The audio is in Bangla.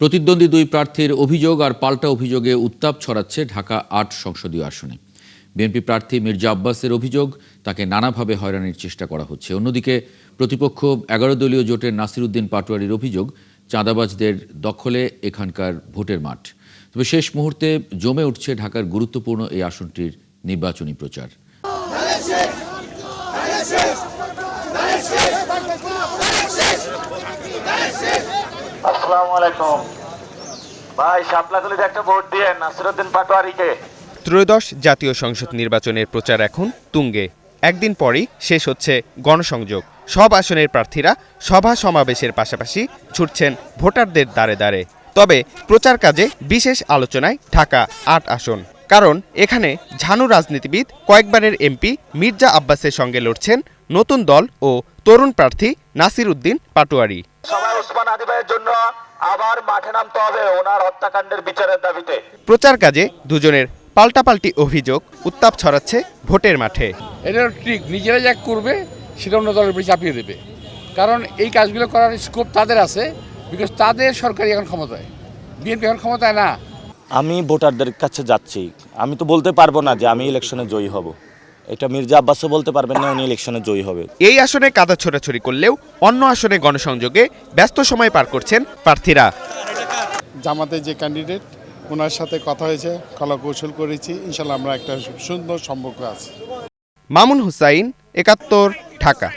প্রতিদ্বন্দ্বী দুই প্রার্থীর অভিযোগ আর পাল্টা অভিযোগে উত্তাপ ছড়াচ্ছে ঢাকা ৮ সংসদীয় আসনে। বিএনপি প্রার্থী মির্জা আব্বাসের অভিযোগ, তাকে নানাভাবে হয়রানির চেষ্টা করা হচ্ছে। অন্যদিকে প্রতিপক্ষ ১১ দলীয় জোটের নাসির উদ্দিন পাটোয়ারির অভিযোগ, চাঁদাবাজদের দখলে এখানকার ভোটের মাঠ। তবে শেষ মুহূর্তে জমে উঠছে ঢাকার গুরুত্বপূর্ণ এই আসনটির নির্বাচনী প্রচার। আসসালামু আলাইকুম ভাই, শাপলাগুলিতে একটা ভোট দিয়ে নাসির উদ্দিন পাটোয়ারিকে। ত্রয়োদশ জাতীয় সংসদ নির্বাচনের প্রচার এখন তুঙ্গে। একদিন পরই শেষ হচ্ছে গণসংযোগ। সব আসনের প্রার্থীরা সভা সমাবেশের পাশাপাশি ছুটছেন ভোটারদের দ্বারে দ্বারে। তবে প্রচার কাজে বিশেষ আলোচনায় ঢাকা ৮ আসন, কারণ এখানে ঝানু রাজনীতিবিদ কয়েকবারের এমপি মির্জা আব্বাসের সঙ্গে লড়ছেন নতুন দল ও তরুণ প্রার্থী নাসির উদ্দিন পাটোয়ারি। সবাই ওসমান হাদি ভাইয়ের জন্য আবার মাঠে নামতে হবে ওনার হত্যাকাণ্ডের বিচারের দাবিতে। প্রচার কাজে দুজনের পাল্টাপাল্টি অভিযোগ উত্তাপ ছড়াচ্ছে ভোটের মাঠে। এটা ঠিক নিজেরা যা করবে সেটা অন্য দলের উপরে চাপিয়ে দেবে, কারণ এই কাজগুলো করার স্কোপ তাদের আছে, বিকজ তাদের সরকারি এখন ক্ষমতায়, বিএনপি এখন ক্ষমতায় না। আমি ভোটারদের কাছে যাচ্ছি, আমি তো বলতে পারবো না যে আমি ইলেকশনে জয়ী হব। এটা মির্জা আব্বাসও বলতে পারবেন না উনি ইলেকশনে জয়ী হবে। এই আসনে কাদা ছোড়াছড়ি করলেও অন্য আসনে গণসংযোগে ব্যস্ত সময় পার করছেন প্রার্থীরা। জামাতে যে ক্যান্ডিডেট ওনার সাথে কথা হয়েছে, কলাকৌশল করেছি, ইনশাল্লাহ আমরা একটা সুন্দর সম্পর্ক আছে। মামুন হুসাইন, ৭১, ঢাকা।